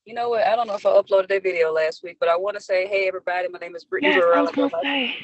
You know what? I don't know if I uploaded that video last week, but I want to say, hey, everybody, my name is Brittany Yes, I Burrell. was gonna say.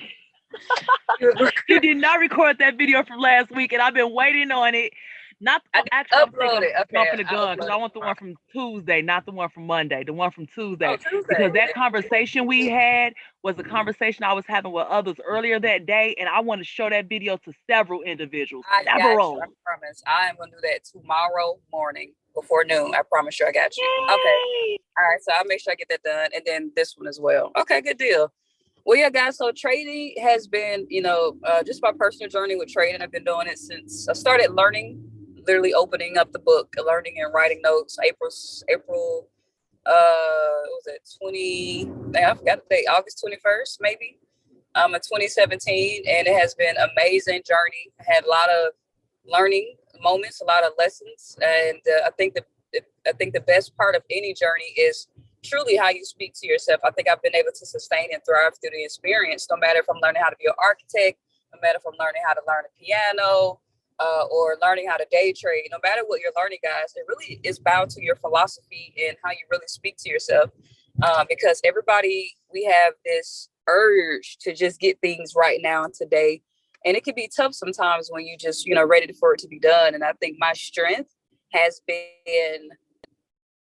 I You did not record that video from last week, and I've been waiting on it. Not did actually, I'm upload thinking it. of Okay, jumping the I gun because uploaded I it want the one tomorrow. from Tuesday, not the one from Monday. The one from Oh, Tuesday, because Tuesday. that conversation we had was a conversation I was having with others earlier that day, and I want to show that video to several individuals. I got you. I Several. promise. I am going to do that tomorrow morning before noon. I promise you I got you. Okay. Yay! All right. So I'll make sure I get that done. And then this one as well. Okay, good deal. Well, yeah, guys. So trading has been, just my personal journey with trading. I've been doing it since I started learning, literally opening up the book, learning and writing notes. April. What was it 20? I forgot the date. August 21st, maybe. In 2017, and it has been an amazing journey. I had a lot of learning moments, a lot of lessons, and I think the best part of any journey is truly how you speak to yourself. I think I've been able to sustain and thrive through the experience, no matter if I'm learning how to be an architect, no matter if I'm learning how to learn a piano, or learning how to day trade. No matter what you're learning, guys, it really is bound to your philosophy and how you really speak to yourself. Because everybody, we have this urge to just get things right now and today. And it can be tough sometimes when you just, ready for it to be done. And I think my strength has been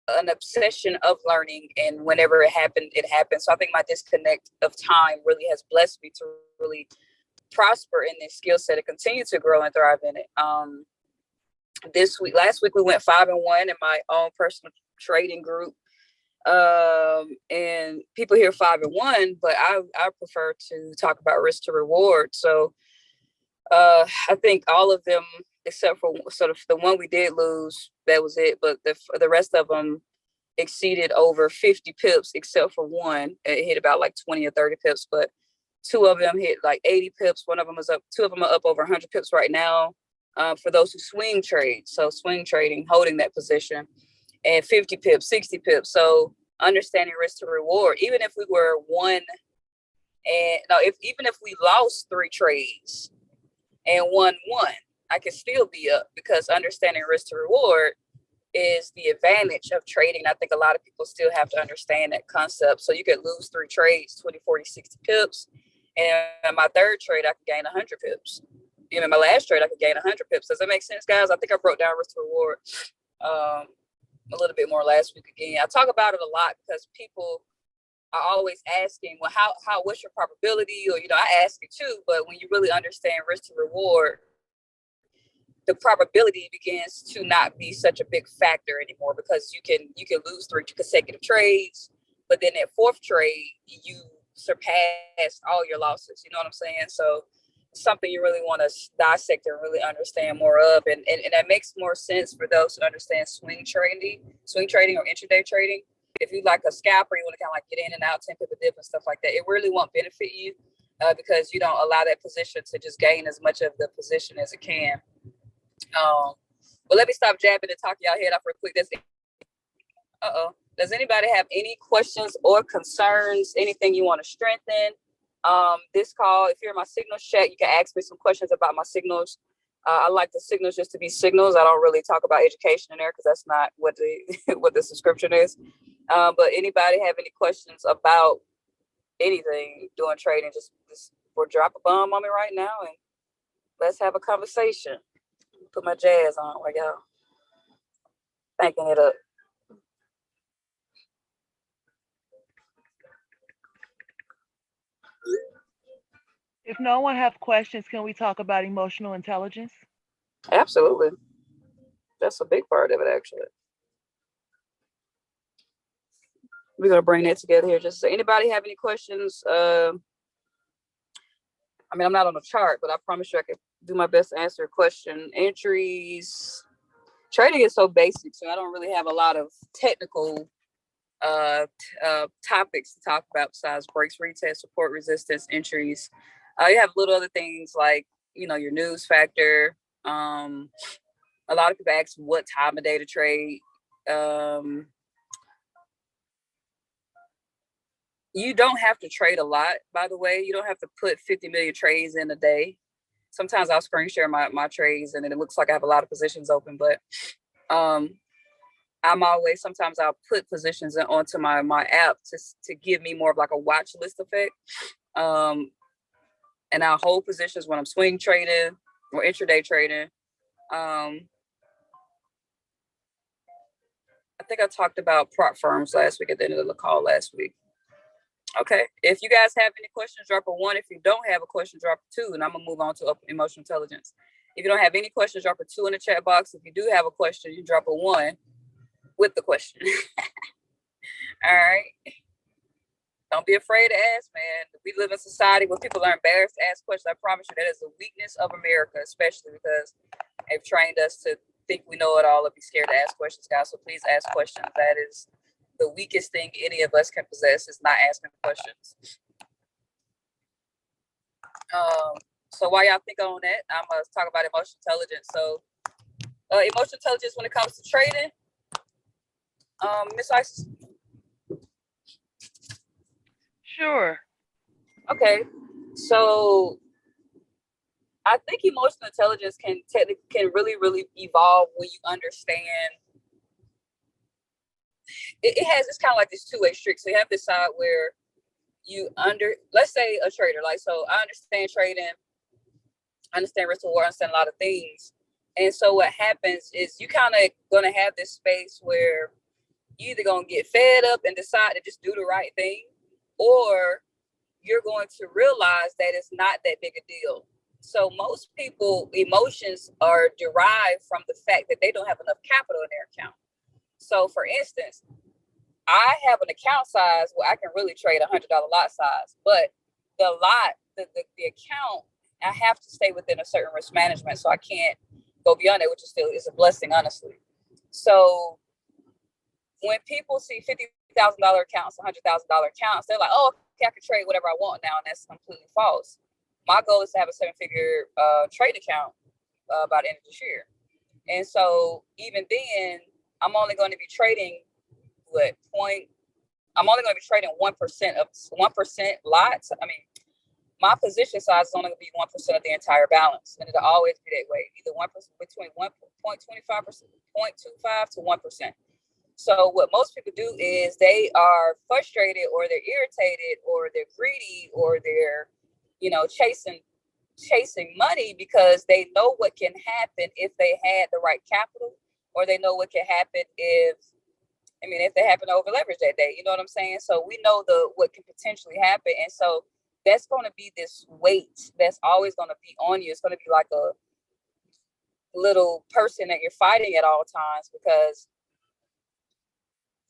an obsession of learning, and whenever it happened, it happened. So I think my disconnect of time really has blessed me to really prosper in this skill set and continue to grow and thrive in it. Last week we went 5-1 in my own personal trading group. And people hear 5-1, but I prefer to talk about risk to reward. So I think all of them, except for sort of the one we did lose, that was it. But the rest of them exceeded over 50 pips, except for one. It hit about like 20 or 30 pips, but two of them hit like 80 pips. One of them is up. Two of them are up over 100 pips right now. For those who swing trade, so swing trading, holding that position, and 50 pips, 60 pips. So understanding risk to reward. Even if we were one, and no, even if we lost three trades and won one, I could still be up, because understanding risk to reward is the advantage of trading. I think a lot of people still have to understand that concept. So you could lose three trades, 20, 40, 60 pips. And my third trade, I could gain 100 pips. Even my last trade, I could gain 100 pips. Does that make sense, guys? I think I broke down risk to reward a little bit more last week again. I talk about it a lot because people are always asking, well, what's your probability? Or, I ask it too, but when you really understand risk to reward, the probability begins to not be such a big factor anymore, because you can lose three consecutive trades, but then that fourth trade, you surpassed all your losses. You know what I'm saying? So something you really want to dissect and really understand more of. And that makes more sense for those who understand swing trading or intraday trading. If you like a scalper, you want to kind of like get in and out, 10 pip a dip and stuff like that, it really won't benefit you, because you don't allow that position to just gain as much of the position as it can. But let me stop jabbing and talk y'all head off real quick. Does anybody have any questions or concerns? Anything you want to strengthen? This call, if you're in my signals chat, you can ask me some questions about my signals. I like the signals just to be signals. I don't really talk about education in there, because that's not what the what the subscription is. But anybody have any questions about anything doing trading, just or drop a bomb on me right now, and let's have a conversation. Put my jazz on while y'all thinking it up. If no one have questions, can we talk about emotional intelligence? Absolutely. That's a big part of it, actually. We're going to bring that together here. Just so anybody have any questions? I'm not on the chart, but I promise you I can do my best to answer a question. Entries. Trading is so basic, so I don't really have a lot of technical topics to talk about besides breaks, retest, support, resistance, entries. You have little other things like, your news factor. A lot of people ask what time of day to trade. You don't have to trade a lot, by the way. You don't have to put 50 million trades in a day. Sometimes I'll screen share my trades and then it looks like I have a lot of positions open, but sometimes I'll put positions onto my app to give me more of like a watch list effect. And I'll hold positions when I'm swing trading or intraday trading. I think I talked about prop firms last week at the end of the call last week. Okay. If you guys have any questions, drop a 1. If you don't have a question, drop a 2, and I'm gonna move on to emotional intelligence. If you don't have any questions, drop a 2 in the chat box. If you do have a question, you drop a 1 with the question. All right. Don't be afraid to ask, man. We live in a society where people are embarrassed to ask questions. I promise you that is a weakness of America, especially because they've trained us to think we know it all and be scared to ask questions, guys. So please ask questions. That is the weakest thing any of us can possess, is not asking questions. So while y'all think on that, I'm going to talk about emotional intelligence. So emotional intelligence when it comes to trading, Miss Isis? Sure. Okay. So I think emotional intelligence can really, really evolve when you understand. It's kind of like this two-way street. So you have this side where let's say a trader, like, so I understand trading, I understand risk reward, I understand a lot of things. And so what happens is you kind of going to have this space where you either going to get fed up and decide to just do the right thing, or you're going to realize that it's not that big a deal. So most people, emotions are derived from the fact that they don't have enough capital in their account. So for instance, I have an account size where I can really trade $100 lot size, but the account, I have to stay within a certain risk management. So I can't go beyond it, which is a blessing, honestly. So when people see $50,000 accounts, $100,000 accounts, they're like, oh, okay, I can trade whatever I want now. And that's completely false. My goal is to have a 7-figure trade account by the end of this year. And so even then, I'm only going to be trading I'm only going to be trading 1% lots. I mean, my position size is only going to be 1% of the entire balance. And it'll always be that way, either 1% between 1.25%, 0.25 to 1%. So what most people do is they are frustrated, or they're irritated, or they're greedy, or they're, chasing money because they know what can happen if they had the right capital, or they know what can happen if they happen to over leverage that day. You know what I'm saying? So we know what can potentially happen. And so that's going to be this weight that's always going to be on you. It's going to be like a little person that you're fighting at all times, because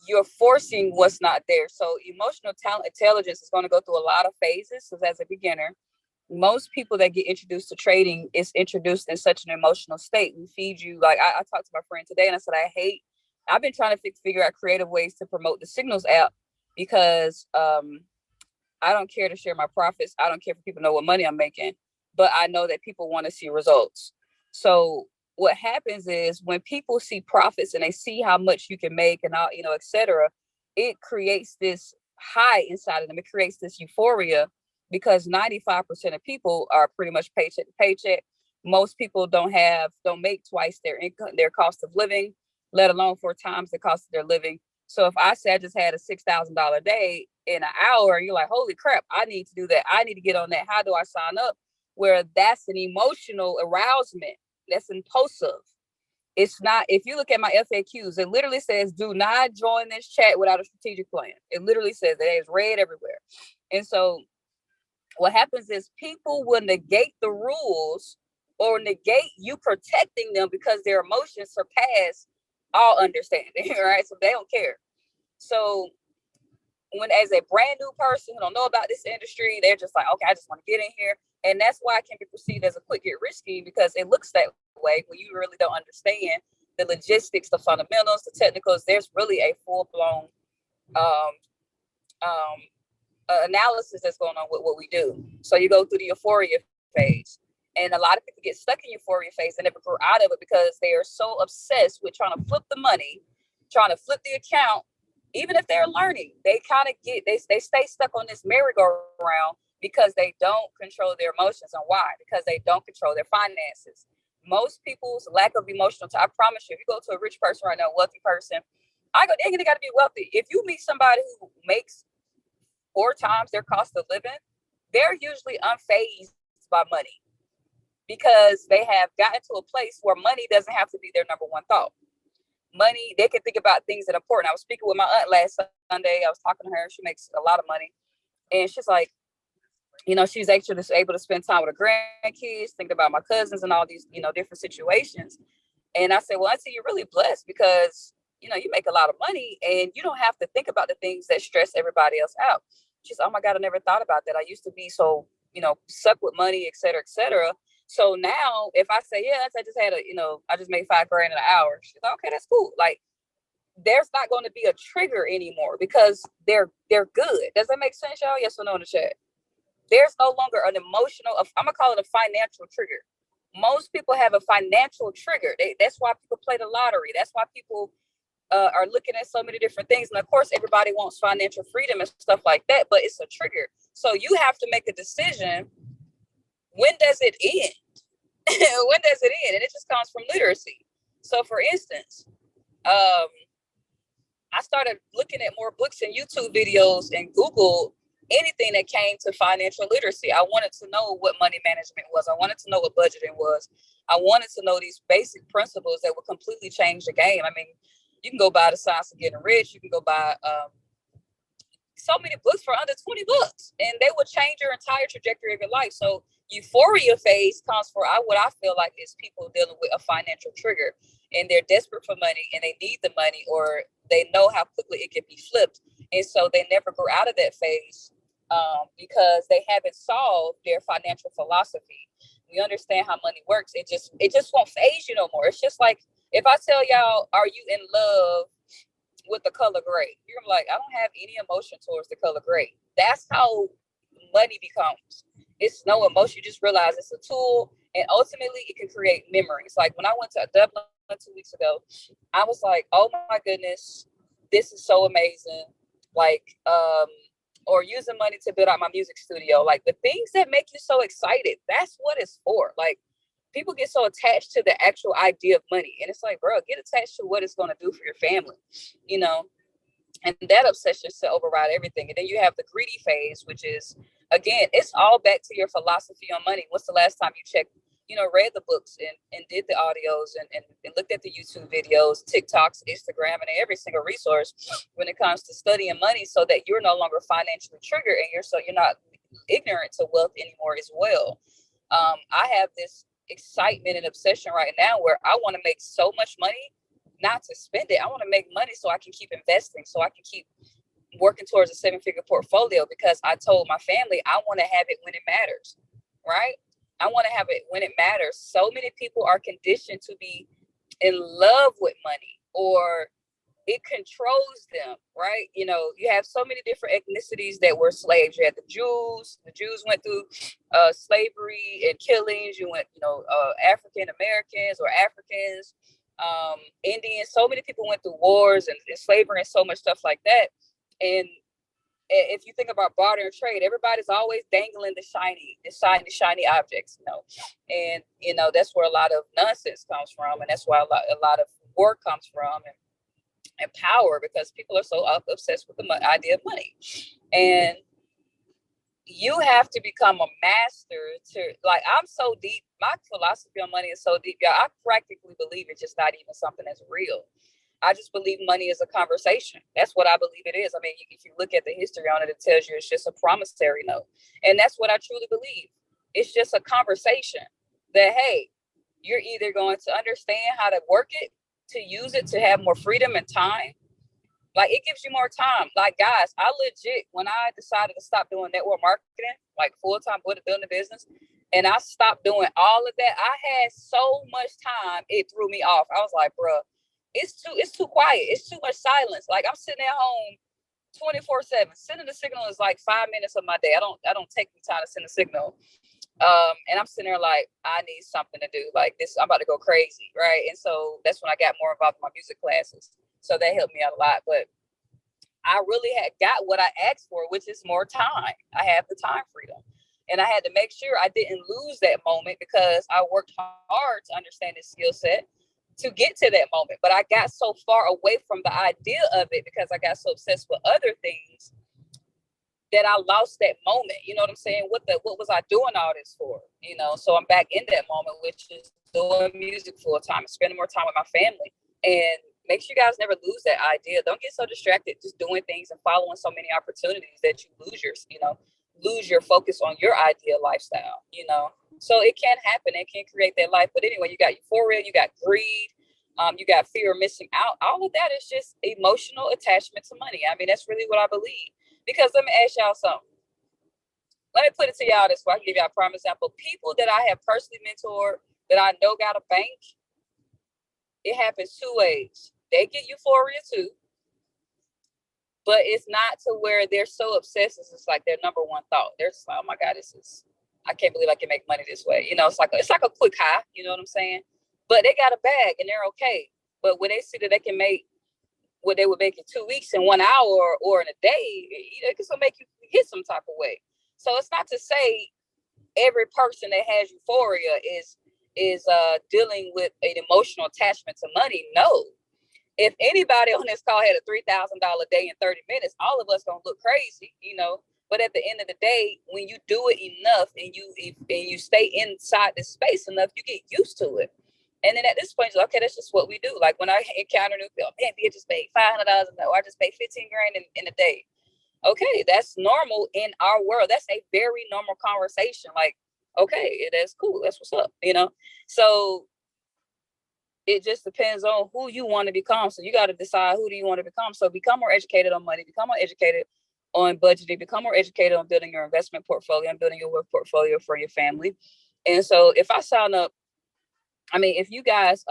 you're forcing what's not there. So emotional intelligence is going to go through a lot of phases. So as a beginner, most people that get introduced to trading is introduced in such an emotional state. We feed you, like I talked to my friend today, and I said, I've been trying to figure out creative ways to promote the Signals app, because I don't care to share my profits. I don't care if people know what money I'm making, but I know that people want to see results. So what happens is when people see profits and they see how much you can make and all, et cetera, it creates this high inside of them. It creates this euphoria, because 95% of people are pretty much paycheck to paycheck. Most people don't make twice their income, their cost of living, let alone 4 times the cost of their living. So if I say I just had a $6,000 day in an hour, you're like, holy crap, I need to do that. I need to get on that. How do I sign up? Where that's an emotional arousement. That's impulsive. It's not, if you look at my FAQs, it literally says, do not join this chat without a strategic plan. It literally says that. It's red everywhere. And so what happens is people will negate the rules or negate you protecting them, because their emotions surpass all understanding, right? So they don't care. So when, as a brand new person who don't know about this industry, they're just like, okay, I just want to get in here. And that's why it can be perceived as a quick get risky, because it looks that way when you really don't understand the logistics, the fundamentals, the technicals. There's really a full-blown analysis that's going on with what we do. So you go through the euphoria phase, and a lot of people get stuck in euphoria phase and never grow out of it, because they are so obsessed with trying to flip the money, trying to flip the account. Even if they're learning, they kind of they stay stuck on this merry-go-round, because they don't control their emotions. And why? Because they don't control their finances. Most people's lack of emotional, I promise you, if you go to a rich person right now, a wealthy person, I go, dang, they got to be wealthy. If you meet somebody who makes 4 times their cost of living, they're usually unfazed by money because they have gotten to a place where money doesn't have to be their number one thought. Money, they can think about things that are important. I was speaking with my aunt last Sunday. I was talking to her. She makes a lot of money. And she's like, she's actually able to spend time with her grandkids, think about my cousins and all these, different situations. And I said, well, Auntie, you're really blessed because, you make a lot of money and you don't have to think about the things that stress everybody else out. She's, oh my God, I never thought about that. I used to be so, suck with money, et cetera, et cetera. So now if I say, yes, I just had I just made $5,000 in an hour. She's like, okay, that's cool. Like, there's not going to be a trigger anymore because they're good. Does that make sense, y'all? Yes or no in the chat? There's no longer an emotional, I'm going to call it a financial trigger. Most people have a financial trigger. That's why people play the lottery. That's why people are looking at so many different things. And of course, everybody wants financial freedom and stuff like that, but it's a trigger. So you have to make a decision. When does it end? When does it end? And it just comes from literacy. So for instance, I started looking at more books and YouTube videos and Google anything that came to financial literacy. I wanted to know what money management was. I wanted to know what budgeting was. I wanted to know these basic principles that would completely change the game. I mean, you can go buy The Science of Getting Rich. You can go buy so many books for under $20, and they will change your entire trajectory of your life. So euphoria phase comes for what I feel like is people dealing with a financial trigger, and they're desperate for money and they need the money, or they know how quickly it can be flipped. And so they never grow out of that phase because they haven't solved their financial philosophy. We understand how money works. It just won't phase you no more. It's just like if I tell y'all, are you in love with the color gray? You're like, I don't have any emotion towards the color gray. That's how money becomes. It's no emotion. You just realize it's a tool, and ultimately it can create memories. Like when I went to Dublin 2 weeks ago, I was like, oh my goodness, this is so amazing. Like, or using money to build out my music studio. Like the things that make you so excited, that's what it's for. Like people get so attached to the actual idea of money. And it's like, bro, get attached to what it's going to do for your family, and that obsession to override everything. And then you have the greedy phase, which is, again, it's all back to your philosophy on money. What's the last time you checked, read the books and did the audios and looked at the YouTube videos, TikToks, Instagram, and every single resource when it comes to studying money, so that you're no longer financially triggered and you're not ignorant to wealth anymore as well. I have this excitement and obsession right now where I want to make so much money, not to spend it. I want to make money so I can keep investing, so I can keep working towards a 7-figure portfolio, because I told my family I want to have it when it matters, right? I want to have it when it matters. So many people are conditioned to be in love with money, or it controls them, right? You have so many different ethnicities that were slaves. You had the Jews. The Jews went through slavery and killings. You went, African Americans or Africans, Indians. So many people went through wars and slavery and so much stuff like that. And if you think about barter and trade, everybody's always dangling the shiny objects, and that's where a lot of nonsense comes from, and that's why a lot of war comes from, and power, because people are so obsessed with the idea of money. And you have to become a master to, like, I'm so deep. My philosophy on money is so deep. Yeah, I practically believe it's just not even something that's real. I just believe money is a conversation. That's what I believe it is. I mean, if you look at the history on it, it tells you it's just a promissory note. And that's what I truly believe. It's just a conversation that, hey, you're either going to understand how to work it, to use it to have more freedom and time. Like, it gives you more time. Like, guys, I legit, when I decided to stop doing network marketing, like full-time building a business, and I stopped doing all of that, I had so much time, it threw me off. I was like, bro, it's too quiet. It's too much silence. Like, I'm sitting at home 24/7. Sending the signal is like 5 minutes of my day. I don't take the time to send a signal. And I'm sitting there like, I need something to do. Like this, I'm about to go crazy, right? And so that's when I got more involved in my music classes. So that helped me out a lot. But I really had got what I asked for, which is more time. I have the time freedom. And I had to make sure I didn't lose that moment, because I worked hard to understand this skill set, to get to that moment. But I got so far away from the idea of it because I got so obsessed with other things that I lost that moment. You know what I'm saying? What was I doing all this for? You know, so I'm back in that moment, which is doing music full time and spending more time with my family. And make sure you guys never lose that idea. Don't get so distracted just doing things and following so many opportunities that you lose your focus on your ideal lifestyle, So it can happen. It can create that life. But anyway, you got euphoria, you got greed, you got fear of missing out. All of that is just emotional attachment to money. I mean, that's really what I believe. Because let me ask y'all something. Let me put it to y'all this way. I can give y'all a prime example. People that I have personally mentored that I know got a bank, it happens two ways. They get euphoria too, but it's not to where they're so obsessed. It's like their number one thought. They're just like, oh my God, I can't believe I can make money this way. It's like a quick high, you know what I'm saying? But they got a bag and they're okay. But when they see that they can make what they would make in 2 weeks in 1 hour or in a day, it can still make you hit some type of way. So it's not to say every person that has euphoria is dealing with an emotional attachment to money. No. If anybody on this call had a $3,000 day in 30 minutes, all of us gonna look crazy, But at the end of the day, when you do it enough and you stay inside this space enough, you get used to it. And then at this point, you're like, okay, that's just what we do. Like when I encounter new people, man, I just made $500 or I just made 15 grand in a day. Okay, that's normal in our world. That's a very normal conversation. Like, okay, that's cool. That's what's up, So it just depends on who you want to become. So you got to decide who do you want to become. So become more educated on money, become more educated on budgeting, become more educated on building your investment portfolio and building your wealth portfolio for your family. And so if I sign up, if you guys,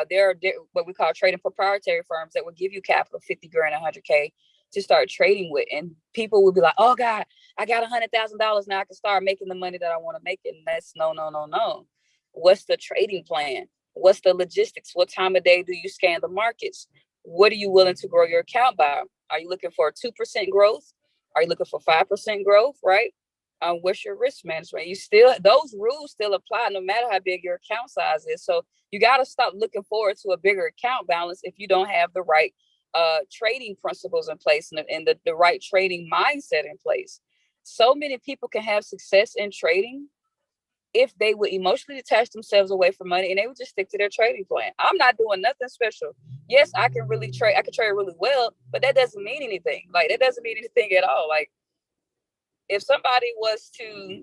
there are what we call trading proprietary firms that will give you capital, 50 grand, 100K to start trading with. And people will be like, oh God, I got $100,000 now. I can start making the money that I want to make. And that's no. What's the trading plan? What's the logistics? What time of day do you scan the markets? What are you willing to grow your account by? Are you looking for 2% growth? Are you looking for 5% growth, right? What's your risk management? Those rules still apply no matter how big your account size is. So you got to stop looking forward to a bigger account balance if you don't have the right trading principles in place and the right trading mindset in place. So many people can have success in trading if they would emotionally detach themselves away from money and they would just stick to their trading plan. I'm not doing nothing special. Yes, I can really trade. I can trade really well, but that doesn't mean anything. Like that doesn't mean anything at all. Like if somebody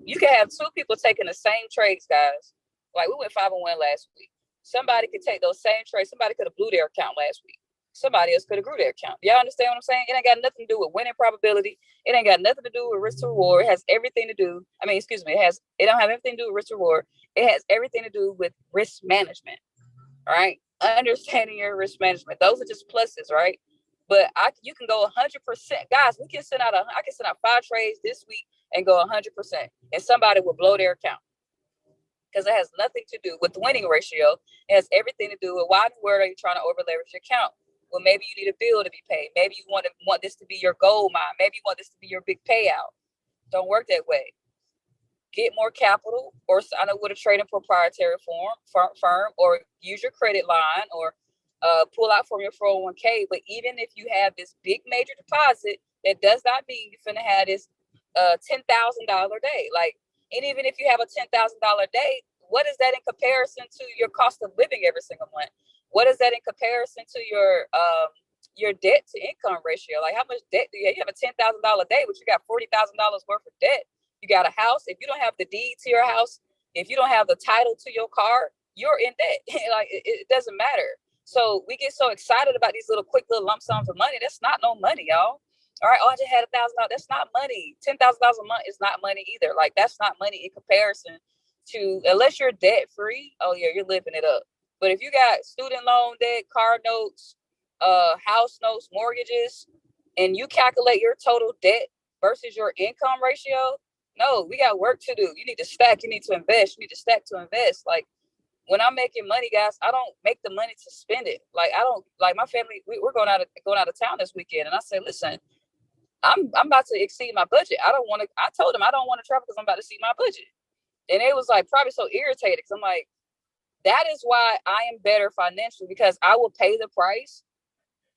you can have two people taking the same trades, guys. Like we went 5-1 last week. Somebody could take those same trades. Somebody could have blew their account last week. Somebody else could have grew their account. Y'all understand what I'm saying? It ain't got nothing to do with winning probability. It ain't got nothing to do with risk to reward. It has everything to do. It don't have anything to do with risk to reward. It has everything to do with risk management. All right. Understanding your risk management. Those are just pluses, right? But you can go 100%. Guys, I can send out 5 trades this week and go 100%. And somebody will blow their account. Because it has nothing to do with the winning ratio. It has everything to do with why in the world are you trying to over leverage your account? Well, maybe you need a bill to be paid. Maybe you want this to be your gold mine. Maybe you want this to be your big payout. Don't work that way. Get more capital or sign up with a trading proprietary firm or use your credit line or pull out from your 401k. But even if you have this big major deposit, that does not mean you're going to have this $10,000 day. Like, and even if you have a $10,000 day, what is that in comparison to your cost of living every single month? What is that in comparison to your debt to income ratio? Like how much debt do you have? You have a $10,000 day, but you got $40,000 worth of debt. You got a house. If you don't have the deed to your house, if you don't have the title to your car, you're in debt. Like it doesn't matter. So we get so excited about these quick little lump sums of money. That's not no money, y'all. All right. Oh, I just had $1,000. That's not money. $10,000 a month is not money either. Like that's not money in comparison to, unless you're debt free. Oh yeah, you're living it up. But if you got student loan debt, car notes, house notes, mortgages, and you calculate your total debt versus your income ratio, no, we got work to do. You need to stack. You need to invest. You need to stack to invest. Like when I'm making money, guys, I don't make the money to spend it. Like I don't like my family. We're going out of town this weekend, and I said, listen, I'm about to exceed my budget. I told them I don't want to travel because I'm about to exceed my budget, and it was like probably so irritated because I'm like, That is why I am better financially, because I will pay the price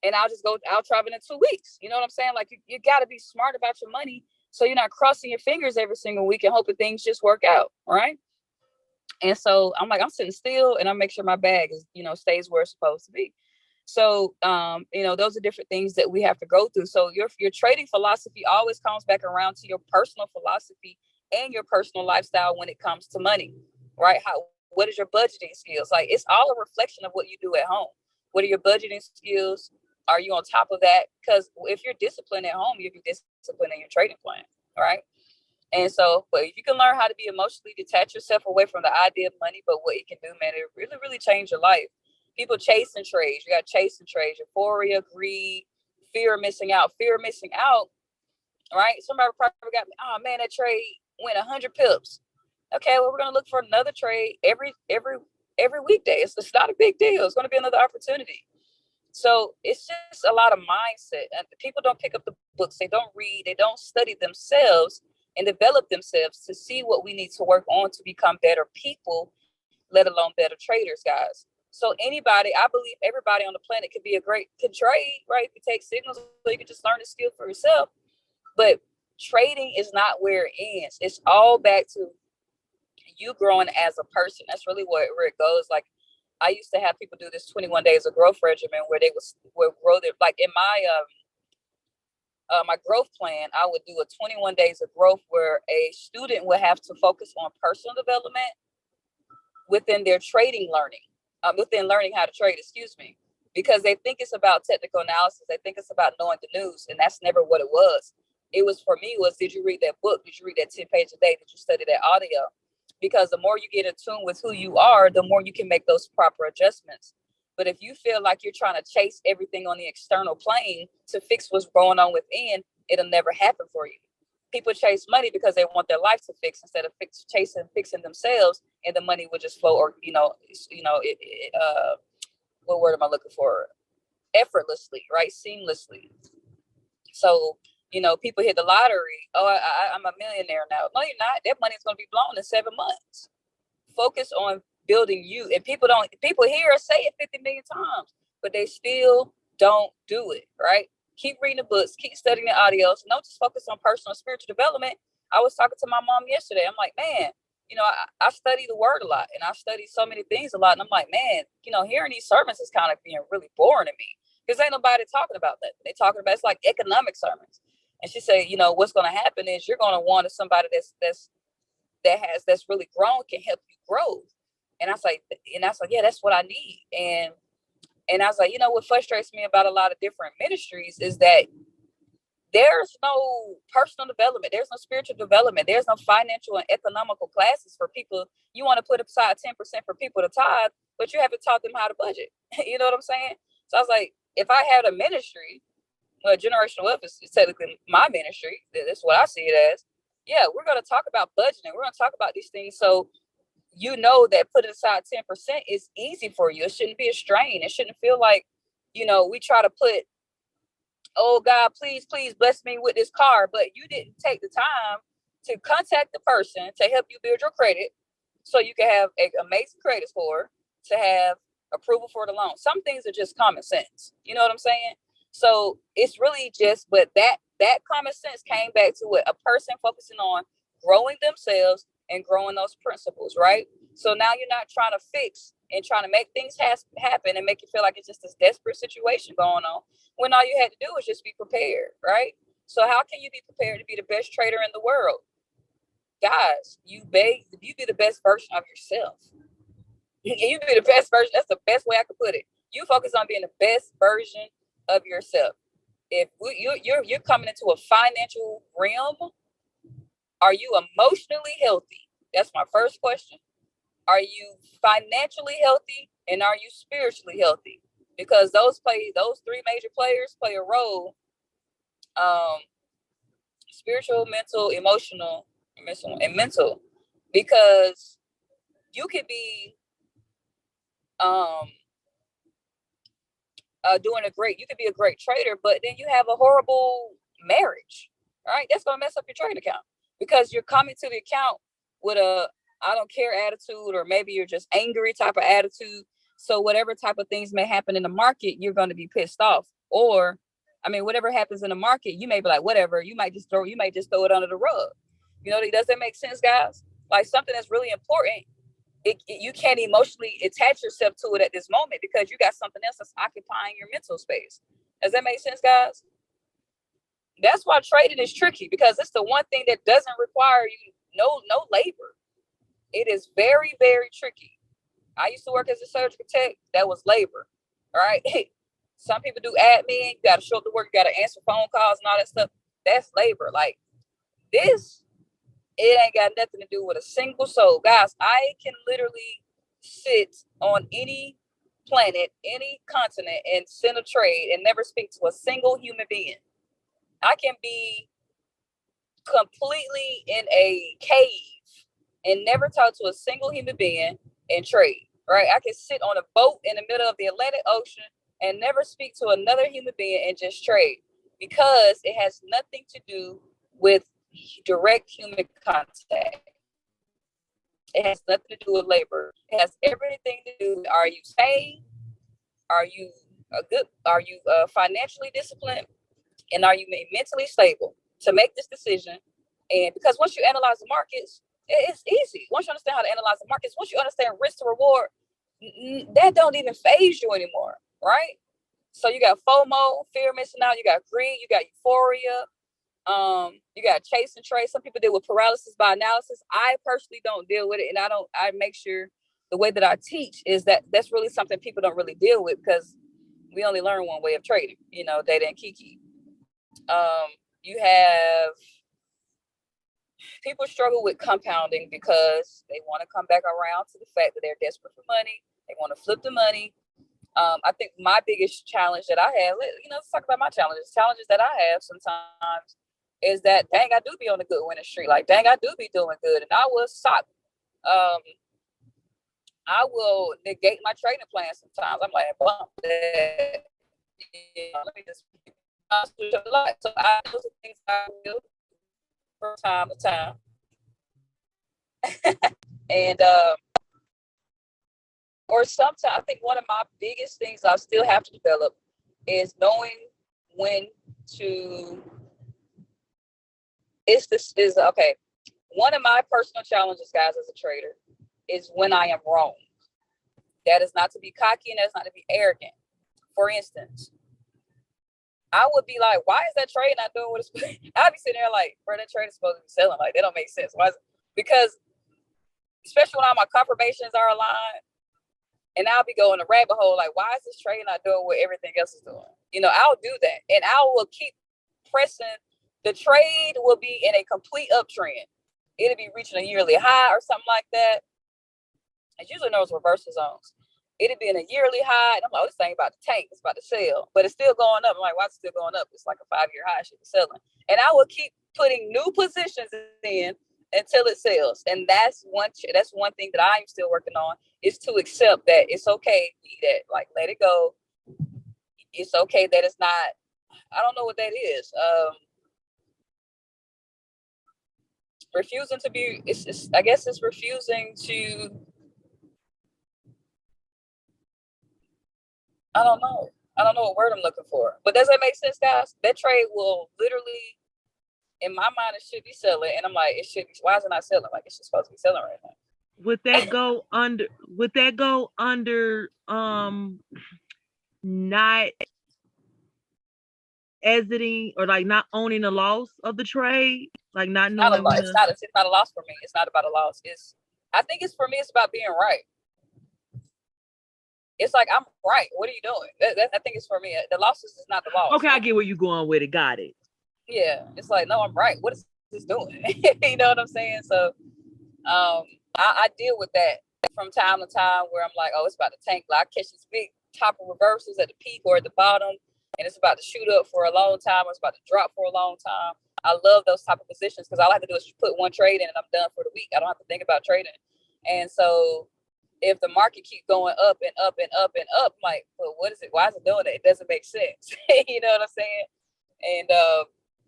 and I'll travel in 2 weeks. You know what I'm saying? Like you got to be smart about your money, so you're not crossing your fingers every single week and hoping things just work out. Right. And so I'm like, I'm sitting still and I make sure my bag is, stays where it's supposed to be. So, those are different things that we have to go through. So your trading philosophy always comes back around to your personal philosophy and your personal lifestyle when it comes to money, right? What is your budgeting skills? Like, it's all a reflection of what you do at home. What are your budgeting skills? Are you on top of that? Because if you're disciplined at home, you'll be disciplined in your trading plan, right? And so, but if you can learn how to be emotionally detach yourself away from the idea of money, but what it can do, man, it really, really change your life. People chase and trade. You got chase and trade, euphoria, greed, fear of missing out. Fear of missing out, right? Somebody probably got, oh man, that trade went 100 pips. Okay, well, we're gonna look for another trade every weekday. It's not a big deal. It's gonna be another opportunity. So it's just a lot of mindset. And people don't pick up the books. They don't read. They don't study themselves and develop themselves to see what we need to work on to become better people, let alone better traders, guys. So anybody, I believe everybody on the planet could trade, right? You take signals, so you can just learn the skill for yourself. But trading is not where it ends. It's all back to you growing as a person. That's really where it goes. Like, I used to have people do this 21 days of growth regimen where they would grow their, like in my growth plan, I would do a 21 days of growth where a student would have to focus on personal development within their trading learning, within learning how to trade, because they think it's about technical analysis. They think it's about knowing the news, and that's never what it was. It was, for me, did you read that book? Did you read that 10 page a day? Did you study that audio? Because the more you get in tune with who you are, the more you can make those proper adjustments. But if you feel like you're trying to chase everything on the external plane to fix what's going on within, it'll never happen for you. People chase money because they want their life to fix instead of fixing themselves, and the money would just flow, or what word am I looking for? Effortlessly, right? Seamlessly. So, people hit the lottery. Oh, I'm a millionaire now. No, you're not. That money's going to be blown in 7 months. Focus on building you. And people hear us say it 50 million times, but they still don't do it, right? Keep reading the books, keep studying the audios. Don't just focus on personal and spiritual development. I was talking to my mom yesterday. I'm like, man, I study the word a lot, and I study so many things a lot. And I'm like, man, hearing these sermons is kind of being really boring to me, because ain't nobody talking about that. They talking about, it's like economic sermons. And she said, what's going to happen is you're going to want somebody that's really grown, can help you grow. And I was like, yeah, that's what I need. And I was like, what frustrates me about a lot of different ministries is that there's no personal development. There's no spiritual development. There's no financial and economical classes for people. You want to put aside 10% for people to tithe, but you haven't taught them how to budget. You know what I'm saying? So I was like, if I had a ministry, well, generational wealth is technically my ministry. That's what I see it as. Yeah, we're going to talk about budgeting. We're going to talk about these things. So that putting aside 10% is easy for you. It shouldn't be a strain. It shouldn't feel like, we try to put, oh God, please bless me with this car, but you didn't take the time to contact the person to help you build your credit so you can have an amazing credit score, to have approval for the loan. Some things are just common sense. You know what I'm saying? So it's really just, but that common sense came back to a person focusing on growing themselves and growing those principles, right? So now you're not trying to fix and trying to make things happen and make you feel like it's just this desperate situation going on, when all you had to do was just be prepared, right? So how can you be prepared to be the best trader in the world? Guys, you be the best version of yourself. You be the best version. That's the best way I could put it. You focus on being the best version of yourself. If you're coming into a financial realm, are you emotionally healthy? That's my first question. Are you financially healthy, and are you spiritually healthy? Because those three major players play a role. Spiritual, mental, emotional, and mental. Because you could be you could be a great trader, but then you have a horrible marriage, right? That's gonna mess up your trading account, because you're coming to the account with a I don't care attitude, or maybe you're just angry type of attitude. So whatever type of things may happen in the market, you're going to be pissed off. Or, I mean, whatever happens in the market, you may be like, whatever. You might just throw it under the rug. You know, does that make sense, guys? Like, something that's really important, you can't emotionally attach yourself to it at this moment because you got something else that's occupying your mental space. Does that make sense, guys? That's why trading is tricky, because it's the one thing that doesn't require you no labor. It is very, very tricky. I used to work as a surgical tech. That was labor, right? Some people do admin. You got to show up to work. You got to answer phone calls and all that stuff. That's labor. Like this, it ain't got nothing to do with a single soul. Guys, I can literally sit on any planet, any continent, and send a trade and never speak to a single human being. I can be completely in a cave and never talk to a single human being and trade, right? I can sit on a boat in the middle of the Atlantic Ocean and never speak to another human being and just trade, because it has nothing to do with direct human contact. It has nothing to do with labor. It has everything to do with, are you sane? Are you financially disciplined? And are you mentally stable to make this decision? And because once you analyze the markets, it's easy. Once you understand how to analyze the markets, once you understand risk to reward, that don't even phase you anymore, right? So you got FOMO, fear of missing out. You got greed. You got euphoria. You got chase and trade. Some people deal with paralysis by analysis. I personally don't deal with it, and I make sure the way that I teach is that that's really something people don't really deal with, because we only learn one way of trading. You know, Data and Kiki. You have people struggle with compounding because they want to come back around to the fact that they're desperate for money. They want to flip the money. I think my biggest challenge that I have, let's talk about my challenges. Challenges that I have sometimes is that, dang, I do be on a good winning streak. Like, dang, I do be doing good. And I will stop. I will negate my trading plan sometimes. I'm like, bump that. Let me just switch up the light. So those are things I will from time to time. And or sometimes I think one of my biggest things I still have to develop is knowing when to. Okay. One of my personal challenges, guys, as a trader, is when I am wrong. That is not to be cocky, and that's not to be arrogant. For instance, I would be like, why is that trade not doing what it's I'd be sitting there like, bro, that trade is supposed to be selling. Like, that don't make sense. Why is it? Because especially when all my confirmations are aligned, and I'll be going a rabbit hole, like, why is this trade not doing what everything else is doing? I'll do that. And I will keep pressing. The trade will be in a complete uptrend. It'll be reaching a yearly high or something like that. It's usually those reversal zones. It'll be in a yearly high. And I'm like, oh, this thing about to tank. It's about to sell. But it's still going up. I'm like, why is it still going up? It's like a 5-year high. It should be selling. And I will keep putting new positions in until it sells. And that's one thing that I'm still working on, is to accept that it's okay that, like, let it go. It's okay that it's not, I don't know what that is. Refusing to be, I guess it's refusing to, I don't know what word I'm looking for. But does that make sense, guys? That trade will literally, in my mind, it should be selling. And I'm like, it should be, why is it not selling? Like, it's just supposed to be selling right now. Would that go under not exiting, or like not owning the loss of the trade? Like not knowing it's not a loss for me. It's not about a loss. I think it's, for me, it's about being right. It's like, I'm right. What are you doing? I think it's for me. The losses is not the loss. Okay, I get where you're going with it. Got it. Yeah. It's like, no, I'm right. What is this doing? You know what I'm saying? So I deal with that from time to time, where I'm like, oh, it's about to tank. Like, I catch these big top of reversals at the peak or at the bottom, and it's about to shoot up for a long time, or it's about to drop for a long time. I love those type of positions, because all I have to do is put one trade in and I'm done for the week. I don't have to think about trading. And so if the market keeps going up and up and up and up, I'm like, well, what is it? Why is it doing that? It doesn't make sense. You know what I'm saying? And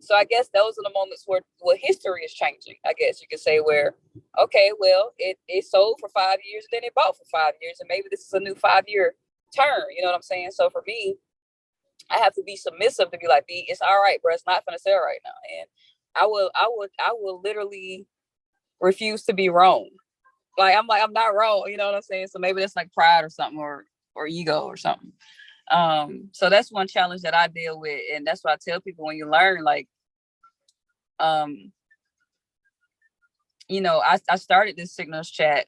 So I guess those are the moments where history is changing. I guess you could say where, okay, well, it sold for 5 years, then it bought for 5 years, and maybe this is a new 5 year turn. You know what I'm saying? So for me, I have to be submissive to be like, B, it's all right, bro. It's not gonna sell right now. And I will literally refuse to be wrong. I'm not wrong, you know what I'm saying? So maybe that's like pride or something, or ego or something. So that's one challenge that I deal with. And that's why I tell people, when you learn, like, you know, I started this signals chat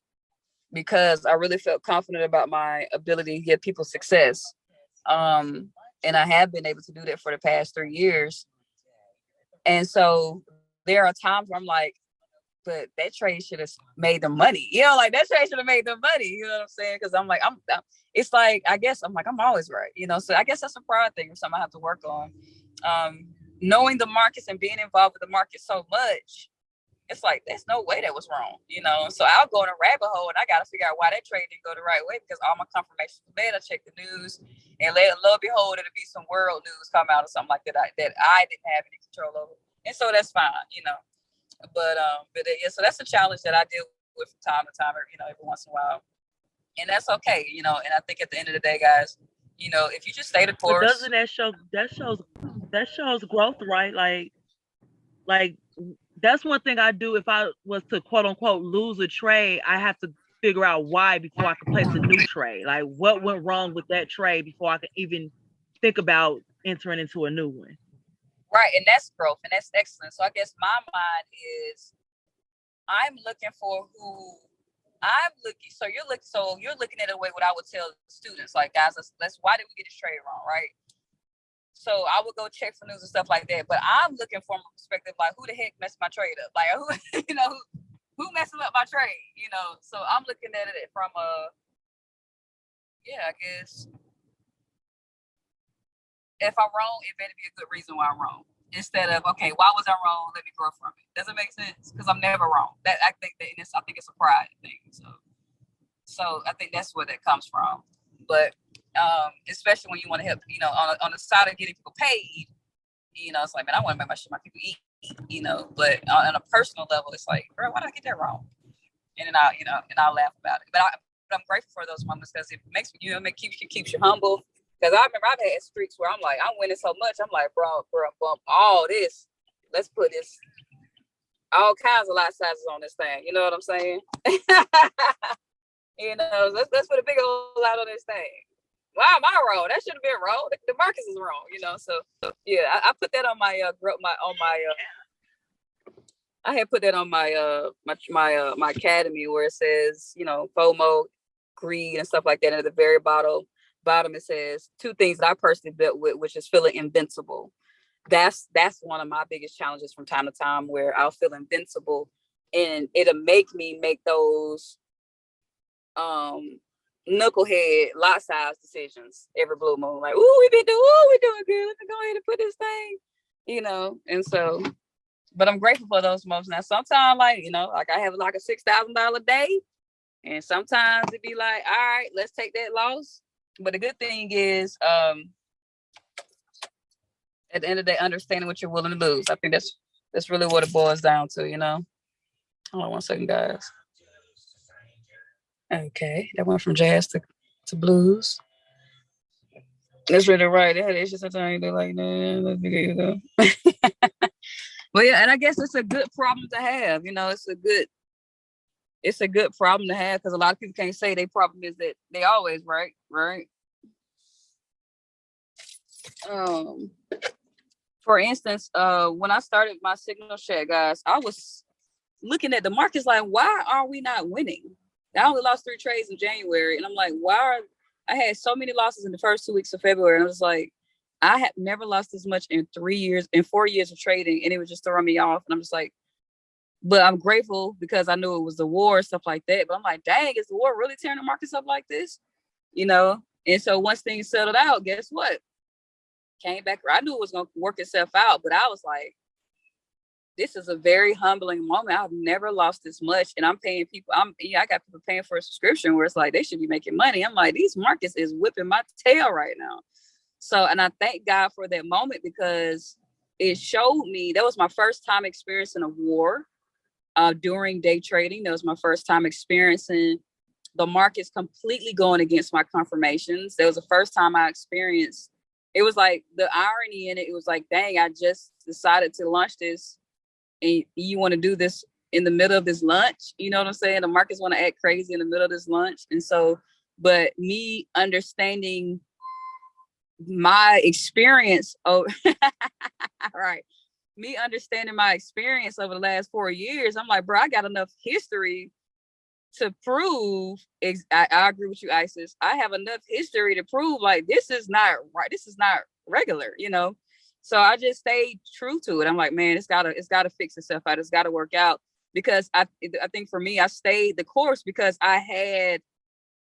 because I really felt confident about my ability to give people success. And I have been able to do that for the past 3 years. And so there are times where I'm like, but that trade should have made them money. You know, like that trade should have made them money. You know what I'm saying? Because I'm like, it's like, I guess I'm like, I'm always right. You know, so I guess that's a pride thing or something I have to work on. Knowing the markets and being involved with the market so much, it's like, there's no way that was wrong, you know? So I'll go in a rabbit hole and I got to figure out why that trade didn't go the right way, because all my confirmations were bad. I checked the news and lo and behold, it'll be some world news come out or something like that that I didn't have any control over. And so that's fine, you know? But yeah, so that's a challenge that I deal with from time to time, you know, every once in a while. And that's okay, you know? And I think at the end of the day, guys, you know, if you just stay the course. But doesn't that shows growth, right? Like that's one thing I do. If I was to quote unquote lose a trade, I have to figure out why before I can place a new trade. Like what went wrong with that trade before I can even think about entering into a new one. Right, and that's growth, and that's excellent. So I guess my mind is, I'm looking for who I'm looking. So you're looking at a way what I would tell students, like, guys, let's why did we get this trade wrong, right? So I would go check for news and stuff like that. But I'm looking from a perspective like, who the heck messed my trade up? Like, who, you know, who messing up my trade? You know, so I'm looking at it from I guess if I'm wrong, it better be a good reason why I'm wrong. Instead of, okay, why was I wrong? Let me grow from it. Does it make sense? Because I'm never wrong. That I think it's a pride thing. So I think that's where that comes from. But especially when you want to help, you know, on the side of getting people paid, you know, it's like, man, I want to make my people eat, you know. But on a personal level, it's like, bro, why did I get that wrong? And then I'll laugh about it. But I'm grateful for those moments because it makes me, you know, it keeps you humble. Because I remember I've had streaks where I'm like, I'm winning so much. I'm like, bro, bump all this. Let's put this, all kinds of lot sizes on this thing. You know what I'm saying? You know, let's put a big old lot on this thing. Why am I wrong? That should have been wrong. The markets is wrong, you know. So yeah, I put that on my I had put that on my my academy where it says, you know, FOMO, greed, and stuff like that. And at the very bottom it says 2 things that I personally dealt with, which is feeling invincible. That's one of my biggest challenges from time to time, where I'll feel invincible and it'll make me make those knucklehead lot size decisions every blue moon. Like, we're doing good. Let me go ahead and put this thing, you know. And so, but I'm grateful for those moments. Now, sometimes, like, you know, like I have like a $6,000 day, and sometimes it'd be like, all right, let's take that loss. But the good thing is, at the end of the day, understanding what you're willing to lose. I think that's really what it boils down to, you know. Hold on one second, guys. Okay, that went from jazz to blues. That's really right. They had issues sometimes. They're like, nah, let's be good, you know. Well, yeah, and I guess it's a good problem to have. You know, it's a good problem to have, because a lot of people can't say their problem is that they always right. For instance, when I started my signal chat, guys, I was looking at the markets like, why are we not winning? I only lost 3 trades in January, and I'm like, I had so many losses in the first 2 weeks of February, and I was like, I have never lost as much in 4 years of trading, and it was just throwing me off. And I'm just like, but I'm grateful because I knew it was the war, stuff like that. But I'm like, dang, is the war really tearing the markets up like this? You know? And so once things settled out, guess what? Came back. I knew it was going to work itself out, but I was like, this is a very humbling moment. I've never lost this much. And I'm paying people. I got people paying for a subscription where it's like, they should be making money. I'm like, these markets is whipping my tail right now. So, and I thank God for that moment, because it showed me, that was my first time experiencing a war during day trading. That was my first time experiencing the markets completely going against my confirmations. That was the first time I experienced, it was like the irony in it. It was like, dang, I just decided to launch this and you want to do this in the middle of this lunch. You know what I'm saying? The markets want to act crazy in the middle of this lunch. And so, but me understanding my experience, right. Me understanding my experience over the last 4 years, I'm like, bro, I got enough history to prove, I agree with you, Isis. I have enough history to prove like this is not right. This is not regular, you know? So I just stayed true to it. I'm like, man, it's gotta fix itself out. It's gotta work out. Because I think for me, I stayed the course because I had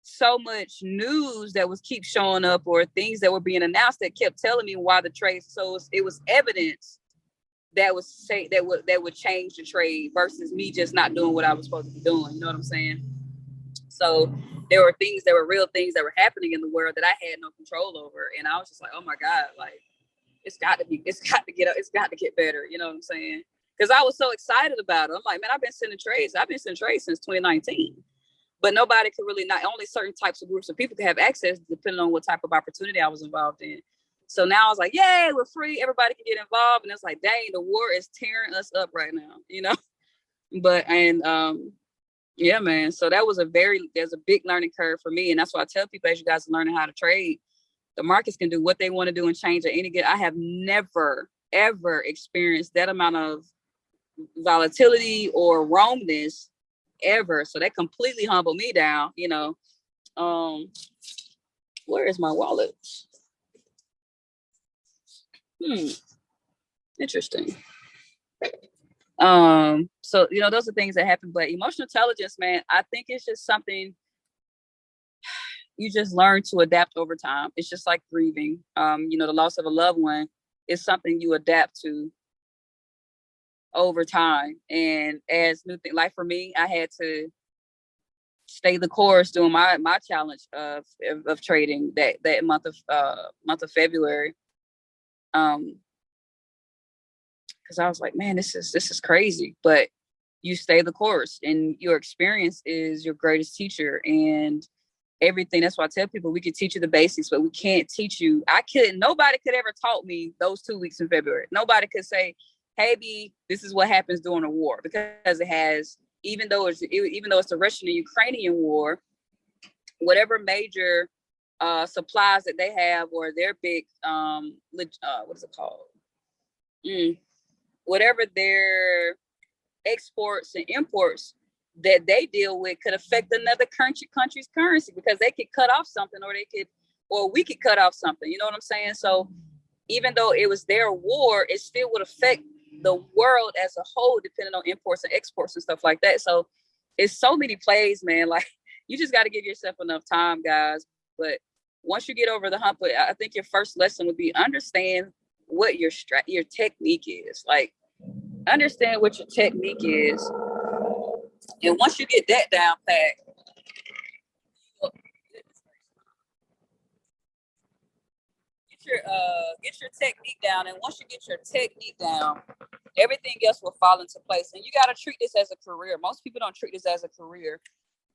so much news that was keep showing up or things that were being announced that kept telling me why the trade. So it was evidence that would change the trade versus me just not doing what I was supposed to be doing. You know what I'm saying? So there were real things that were happening in the world that I had no control over. And I was just like, oh my God, like it's got to get better. You know what I'm saying? Because I was so excited about it. I'm like, man, I've been sending trades since 2019. But nobody could really, not only certain types of groups of people could have access depending on what type of opportunity I was involved in. So now I was like, yay, we're free. Everybody can get involved. And it's like, dang, the war is tearing us up right now, you know? But, yeah, man. So that was there's a big learning curve for me. And that's why I tell people, as you guys are learning how to trade, the markets can do what they want to do and change at any good. I have never, ever experienced that amount of volatility or wrongness ever. So that completely humbled me down, you know. Where is my wallet? Interesting. So you know, those are things that happen. But emotional intelligence, man, I think it's just something you just learn to adapt over time. It's just like grieving. You know, the loss of a loved one is something you adapt to over time. And as new thing, like for me, I had to stay the course during my challenge of trading that month of February. Because I was like, man, this is crazy. But you stay the course, and your experience is your greatest teacher. And everything. That's why I tell people we can teach you the basics, but we can't teach you. Nobody could ever taught me those 2 weeks in February. Nobody could say, hey, B, this is what happens during a war, because it has, even though it's the Russian and Ukrainian war, whatever major supplies that they have, or their big, what is it called? Whatever their exports and imports that they deal with could affect another country's currency, because they could cut off something, or we could cut off something. You know what I'm saying? So even though it was their war, it still would affect the world as a whole, depending on imports and exports and stuff like that. So it's so many plays, man. Like, you just got to give yourself enough time, guys. But once you get over the hump, I think your first lesson would be understand what your technique is. Like, understand what your technique is. And once you get that down pat, get your technique down. And once you get your technique down, everything else will fall into place. And you got to treat this as a career. Most people don't treat this as a career.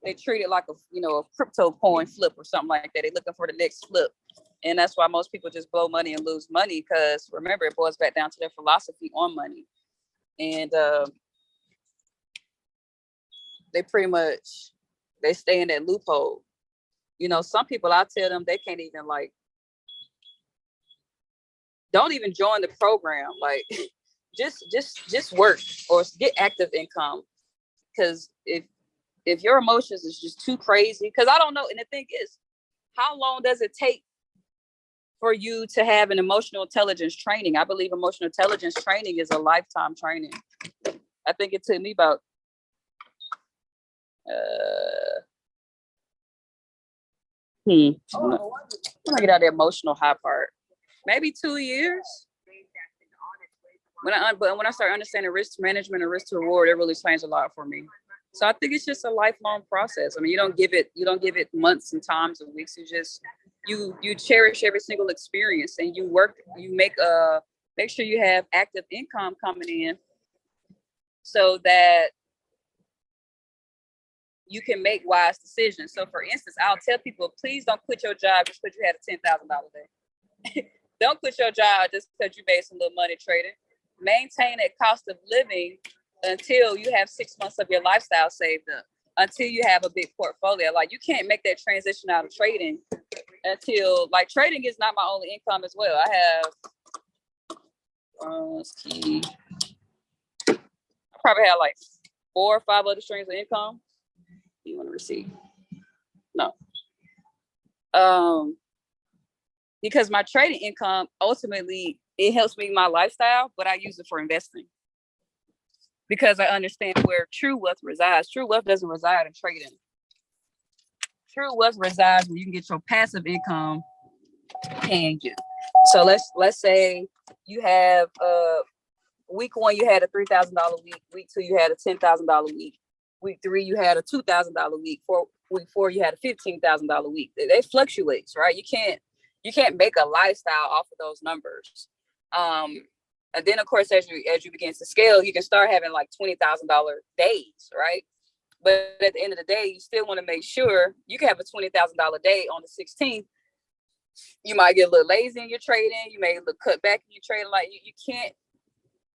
They treat it like a crypto coin flip or something like that. They're looking for the next flip. And that's why most people just blow money and lose money, because remember, it boils back down to their philosophy on money. And they stay in that loophole. You know, some people, I tell them they can't even, like, don't even join the program. Like, just work or get active income. Because if your emotions is just too crazy, because I don't know. And the thing is, how long does it take for you to have an emotional intelligence training? I believe emotional intelligence training is a lifetime training. I think it took me about I'm gonna get out of the emotional high part. Maybe 2 years. When I start understanding risk management and risk to reward, it really changed a lot for me. So I think it's just a lifelong process. I mean, you don't give it months and times and weeks. You cherish every single experience, and you make make sure you have active income coming in so that you can make wise decisions. So for instance, I'll tell people, please don't quit your job just because you had a $10,000 day. Don't quit your job just because you made some little money trading. Maintain a cost of living until you have 6 months of your lifestyle saved up, until you have a big portfolio. Like, you can't make that transition out of trading until, like, trading is not my only income as well. I have, I probably have like 4 or 5 other streams of income. You want to receive? No. Because my trading income, ultimately, it helps me my lifestyle, but I use it for investing because I understand where true wealth resides. True wealth doesn't reside in trading. True wealth resides where you can get your passive income paying you. So let's say you have week 1 you had a $3,000 week. Week 2 you had a $10,000 week. Week 3 you had a $2,000 week. Week 4 you had a $15,000 week. They fluctuates, right? You can't make a lifestyle off of those numbers. And then of course, as you begin to scale, you can start having like $20,000 days, right? But at the end of the day, you still want to make sure you can have a $20,000 day on the 16th. You might get a little lazy in your trading. You may cut back in your trading. Like, you can't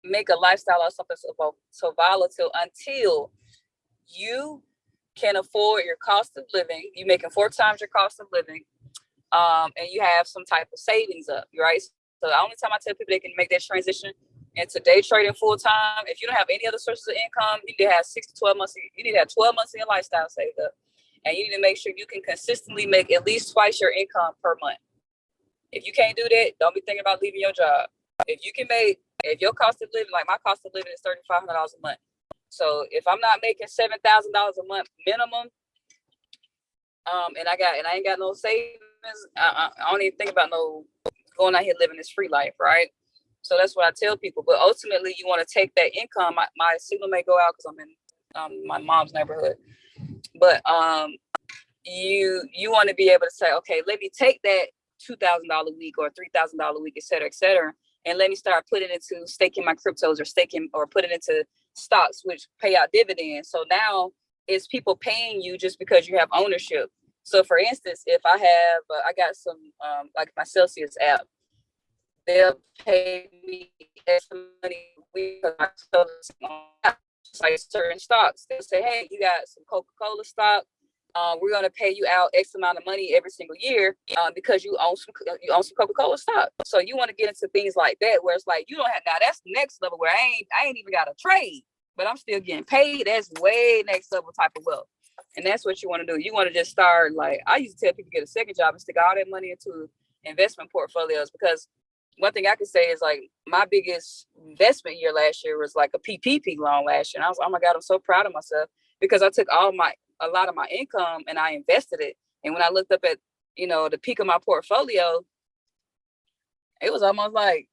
make a lifestyle or something so volatile until you can afford your cost of living. You're making 4 times your cost of living. And you have some type of savings up, right? So the only time I tell people they can make that transition into day trading full time, if you don't have any other sources of income, you need to have 6 to 12 months. You need to have 12 months of your lifestyle saved up, and you need to make sure you can consistently make at least twice your income per month. If you can't do that, don't be thinking about leaving your job. If your cost of living, like my cost of living is $3,500 a month. So if I'm not making $7,000 a month minimum, and I ain't got no savings, I don't even think about no going out here living this free life, right? So that's what I tell people. But ultimately, you want to take that income. My signal may go out because I'm in my mom's neighborhood, but you want to be able to say, okay, let me take that $2,000 a week or $3,000 a week, et cetera, and let me start putting it into staking my cryptos or putting it into stocks, which pay out dividends. So now it's people paying you just because you have ownership. So for instance, if I have, I got some, like my Celsius app, they'll pay me extra money because it's like certain stocks. They'll say, hey, you got some Coca-Cola stock. We're going to pay you out X amount of money every single year because you own some Coca-Cola stock. So you want to get into things like that where it's like, you don't have, now that's the next level where I ain't even got to trade, but I'm still getting paid. That's way next level type of wealth. And that's what you want to do. You want to just start, like, I used to tell people to get a second job and stick all that money into investment portfolios, because one thing I can say is, like, my biggest investment year last year was like a PPP loan last year. And I was, oh my God, I'm so proud of myself because I took a lot of my income and I invested it. And when I looked up at, the peak of my portfolio, it was almost like,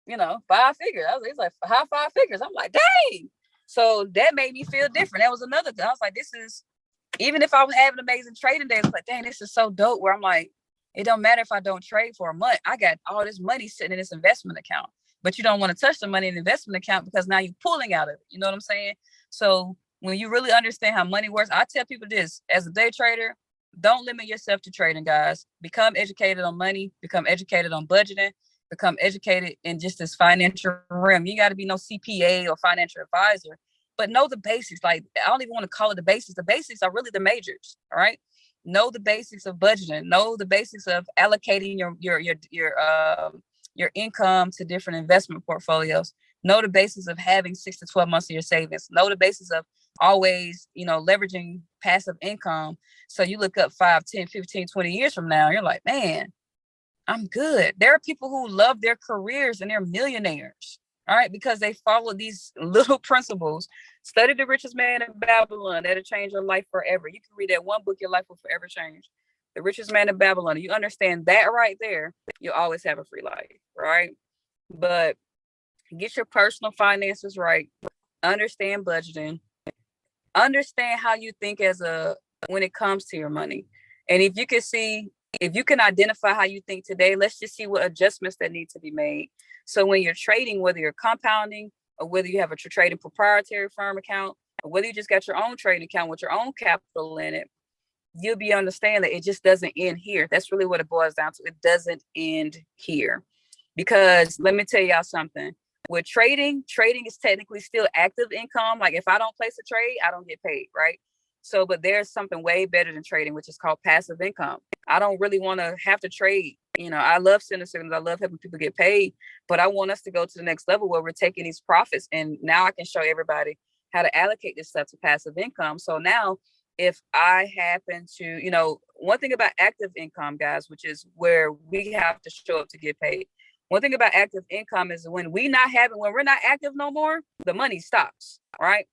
5 figures. It's like high 5 figures. I'm like, dang. So that made me feel different. That was another thing. I was like, this is, even if I was having amazing trading days, I was like, dang, this is so dope, where I'm like, it don't matter if I don't trade for a month. I got all this money sitting in this investment account, but you don't want to touch the money in the investment account because now you're pulling out of it. You know what I'm saying? So when you really understand how money works, I tell people this, as a day trader, don't limit yourself to trading, guys. Become educated on money, become educated on budgeting, become educated in just this financial realm. You got to be no CPA or financial advisor, but know the basics. Like, I don't even want to call it the basics. The basics are really the majors. All right. Know the basics of budgeting. Know the basics of allocating your income to different investment portfolios. Know the basics of having 6 to 12 months of your savings. Know the basics of always, leveraging passive income. So you look up 5, 10, 15, 20 years from now, you're like, man, I'm good. There are people who love their careers and they're millionaires, all right, because they follow these little principles. Study The Richest Man in Babylon. That'll change your life forever. You can read that one book, your life will forever change. The Richest Man in Babylon. You understand that right there, you'll always have a free life, right? But get your personal finances right. Understand budgeting. Understand how you think when it comes to your money. And if you can see if you can identify how you think today, let's just see what adjustments that need to be made. So when you're trading, whether you're compounding or whether you have a trading proprietary firm account, or whether you just got your own trading account with your own capital in it, you'll be understand that it just doesn't end here. That's really what it boils down to. It doesn't end here. Because let me tell y'all something. With trading is technically still active income. Like if I don't place a trade, I don't get paid, right? So, but there's something way better than trading, which is called passive income. I don't really want to have to trade. You know, I love sending signals. I love helping people get paid, but I want us to go to the next level where we're taking these profits. And now I can show everybody how to allocate this stuff to passive income. So now if I happen to, you know, one thing about active income, guys, which is where we have to show up to get paid. One thing about active income is when we're not active no more, the money stops, right?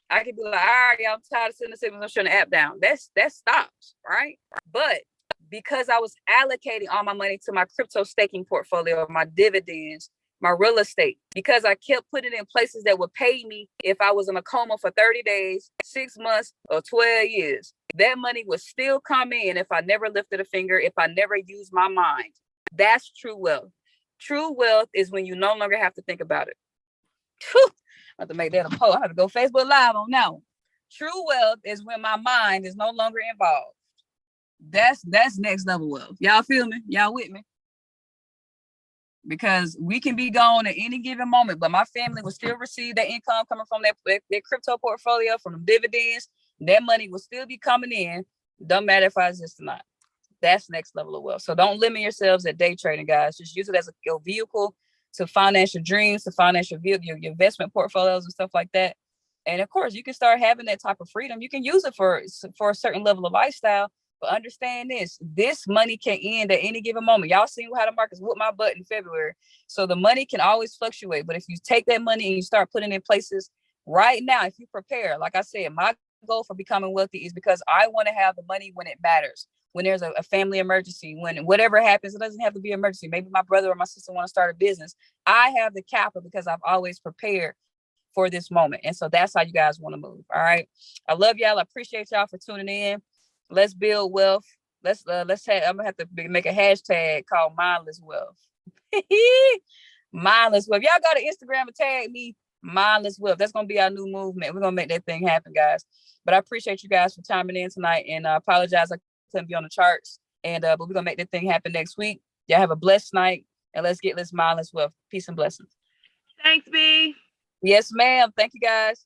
I could be like, all right, I'm tired of sending signals, I'm shutting the app down. That stops, right? But because I was allocating all my money to my crypto staking portfolio, my dividends, my real estate, because I kept putting it in places that would pay me if I was in a coma for 30 days, 6 months, or 12 years. That money would still come in if I never lifted a finger, if I never used my mind. That's true wealth. True wealth is when you no longer have to think about it. Whew. I have to make that a post. I have to go Facebook Live on now. True wealth is when my mind is no longer involved. That's next level wealth. Y'all feel me? Y'all with me? Because we can be gone at any given moment, but my family will still receive that income coming from their crypto portfolio, from the dividends. That money will still be coming in. Don't matter if I exist or not. That's next level of wealth. So don't limit yourselves at day trading, guys. Just use it as a vehicle to finance your dreams, to finance your investment portfolios and stuff like that. And of course, you can start having that type of freedom. You can use it for a certain level of lifestyle. But understand this money can end at any given moment. Y'all seen how the markets whooped my butt in February. So the money can always fluctuate. But if you take that money and you start putting it in places right now, if you prepare, like I said, my goal for becoming wealthy is because I want to have the money when it matters. When there's a family emergency, when whatever happens, it doesn't have to be an emergency. Maybe my brother or my sister want to start a business. I have the capital because I've always prepared for this moment. And so that's how you guys want to move. All right. I love y'all. I appreciate y'all for tuning in. Let's build wealth. I'm gonna have to make a hashtag called mindless wealth. Mindless wealth. Y'all go to Instagram and tag me mindless wealth. That's gonna be our new movement. We're gonna make that thing happen, guys. But I appreciate you guys for chiming in tonight, and I apologize I couldn't be on the charts. And but we're gonna make that thing happen next week. Y'all have a blessed night, and let's get this mindless wealth. Peace and blessings. Thanks, B. Yes, ma'am. Thank you, guys.